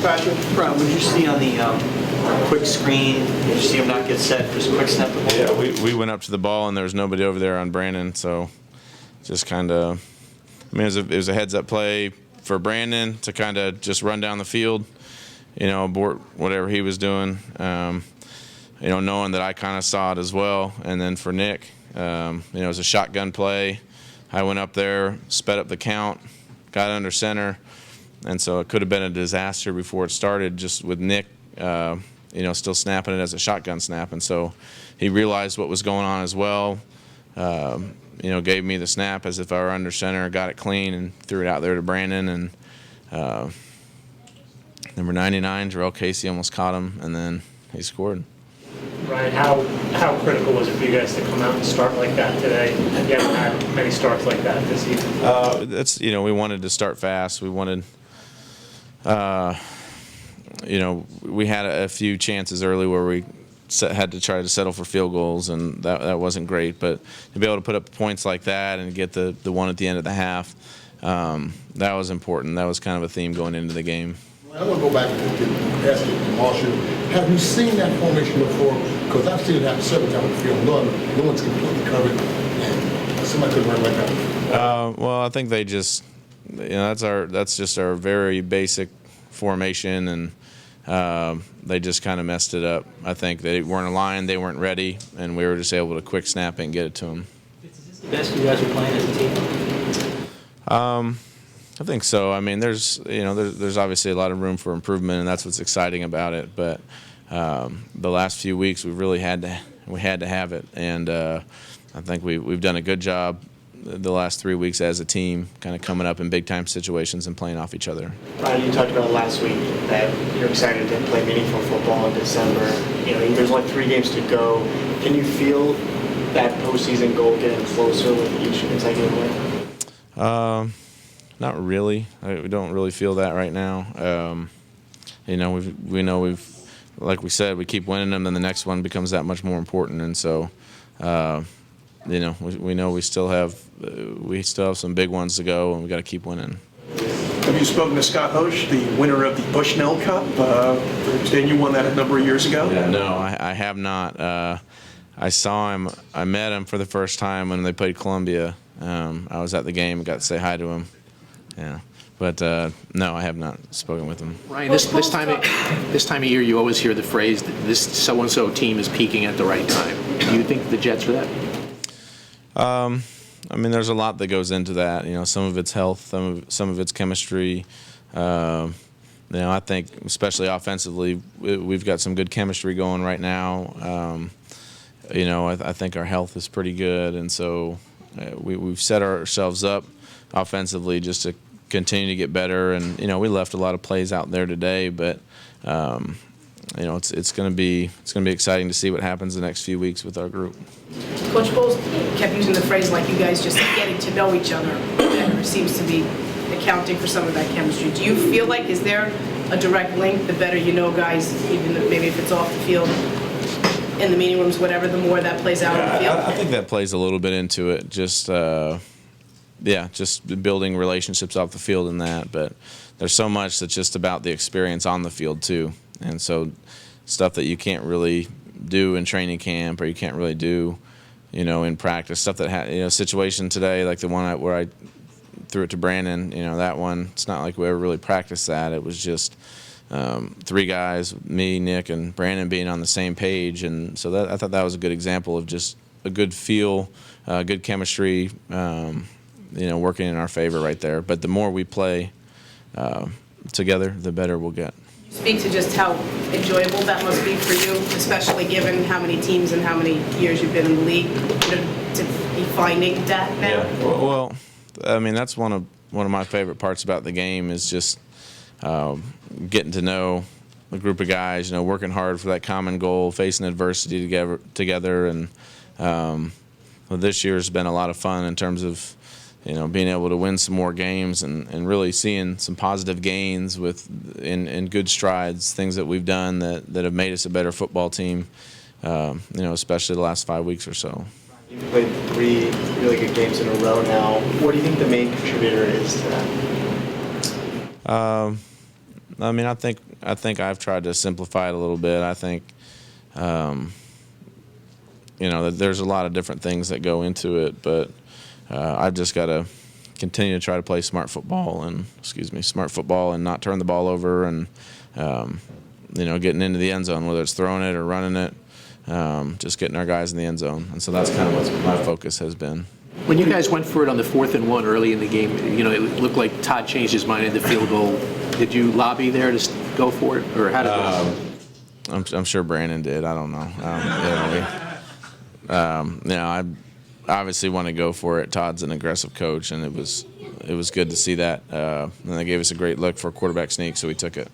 Fitzpatrick. Brian, what did you see on the quick screen? Did you see him not get set? Just quick snap the ball? Yeah, we went up to the ball, and there was nobody over there on Brandon, so just kind of, I mean, it was a heads-up play for Brandon to kind of just run down the field, abort whatever he was doing, knowing that I kind of saw it as well. And then for Nick, it was a shotgun play. I went up there, sped up the count, got under center, and so it could have been a disaster before it started, just with Nick, still snapping it as a shotgun snap. And so he realized what was going on as well, gave me the snap as if I were under center, got it clean, and threw it out there to Brandon. And number 99, Jarrell Casey, almost caught him, and then he scored. Ryan, how critical was it for you guys to come out and start like that today? You haven't had many starts like that this season. We wanted to start fast. We wanted, we had a few chances early where we had to try to settle for field goals, and that wasn't great. But to be able to put up points like that and get the one at the end of the half, that was important. That was kind of a theme going into the game. I want to go back and ask you, Marshall, have you seen that formation before? Because I've seen it happen several times on the field. No one's completely covered, and somebody could run like that. Well, I think they just, that's just our very basic formation, and they just kind of messed it up. I think they weren't aligned, they weren't ready, and we were just able to quick snap it and get it to them. Is this the best you guys are playing as a team? I think so. I mean, there's obviously a lot of room for improvement, and that's what's exciting about it. But the last few weeks, we really had to have it, and I think we've done a good job the last 3 weeks as a team, kind of coming up in big time situations and playing off each other. Ryan, you talked about last week that you're excited to play meaningful football in December. There's only 3 games to go. Can you feel that postseason goal getting closer with each consecutive win? Not really. We don't really feel that right now. We've like we said, we keep winning them, then the next one becomes that much more important. And so, we know we still have some big ones to go, and we got to keep winning. Have you spoken to Scott Hosch, the winner of the Bushnell Cup? And you won that a number of years ago. Yeah, no, I have not. I saw him. I met him for the first time when they played Columbia. I was at the game and got to say hi to him. Yeah, but no, I have not spoken with him. Ryan, this time of year, you always hear the phrase that this so-and-so team is peaking at the right time. Do you think the Jets are that? I mean, there's a lot that goes into that. Some of it's health, some of it's chemistry. I think, especially offensively, we've got some good chemistry going right now. I think our health is pretty good, and so we've set ourselves up offensively just to continue to get better. And we left a lot of plays out there today, but it's going to be exciting to see what happens the next few weeks with our group. Coach Bowles kept using the phrase like you guys just getting to know each other better seems to be accounting for some of that chemistry. Do you feel like, is there a direct link? The better you know guys, even maybe if it's off the field, in the meeting rooms, whatever, the more that plays out on the field? I think that plays a little bit into it. Just building relationships off the field and that. But there's so much that's just about the experience on the field too. And so stuff that you can't really do in training camp, or you can't really do, in practice. Stuff that situation today, like the one where I threw it to Brandon. That one. It's not like we ever really practiced that. It was just 3 guys, me, Nick, and Brandon being on the same page. And so I thought that was a good example of just a good feel, good chemistry. Working in our favor right there. But the more we play together, the better we'll get. Speak to just how enjoyable that must be for you, especially given how many teams and how many years you've been in the league, to be finding that now. Yeah. Well, I mean, that's one of my favorite parts about the game is just getting to know a group of guys. Working hard for that common goal, facing adversity together, and this year has been a lot of fun in terms of being able to win some more games and really seeing some positive gains in good strides, things that we've done that have made us a better football team, especially the last 5 weeks or so. You've played 3 really good games in a row now. What do you think the main contributor is to that? I mean, I think I've tried to simplify it a little bit. I think, that there's a lot of different things that go into it, but I've just got to continue to try to play smart football and not turn the ball over and, getting into the end zone, whether it's throwing it or running it, just getting our guys in the end zone. And so that's kind of what my focus has been. When you guys went for it on the 4th and 1 early in the game, it looked like Todd changed his mind in the field goal. Did you lobby there to go for it, or how did it go? I'm sure Brandon did. I don't know. I obviously want to go for it. Todd's an aggressive coach, and it was good to see that. And they gave us a great look for a quarterback sneak, so we took it.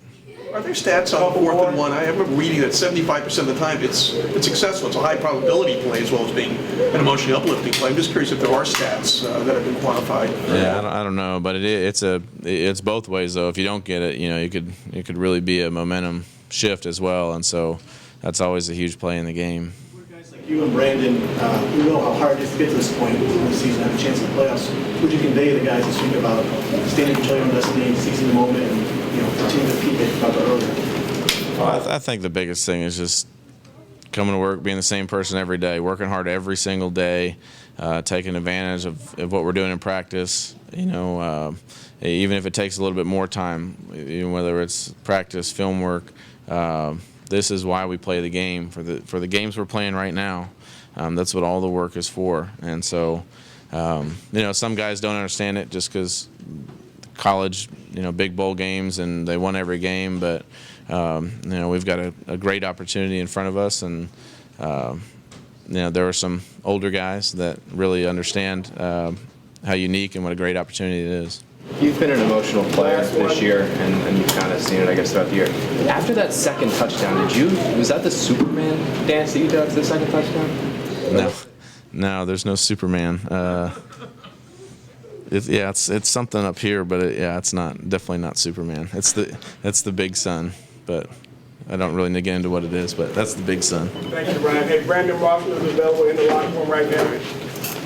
Are there stats on 4th and 1? I remember reading that 75% of the time it's successful. It's a high probability play as well as being an emotionally uplifting play. I'm just curious if there are stats that have been quantified. Yeah, I don't know, but it's both ways though. If you don't get it, it could really be a momentum shift as well, and so that's always a huge play in the game. Guys like you and Brandon, we know how hard it is to get to this point in the season, have a chance at the playoffs. Would you convey to the guys this week about standing in control of your destiny, seizing the moment, and continue to keep it about the earlier? Well, I think the biggest thing is just coming to work, being the same person every day, working hard every single day, taking advantage of what we're doing in practice. Even if it takes a little bit more time, whether it's practice, film work. This is why we play the game, for the games we're playing right now. That's what all the work is for. And so, some guys don't understand it just because college, big bowl games and they won every game. But, we've got a great opportunity in front of us. And, there are some older guys that really understand how unique and what a great opportunity it is. You've been an emotional player this year, and you've kind of seen it, I guess, throughout the year. After that second touchdown, was that the Superman dance that you did after the second touchdown? No, there's no Superman. It's something up here, but it's definitely not Superman. It's the big sun, but I don't really get into what it is, but that's the big sun. Thank you, Ryan. Hey, Brandon Ross is available in the locker room right now.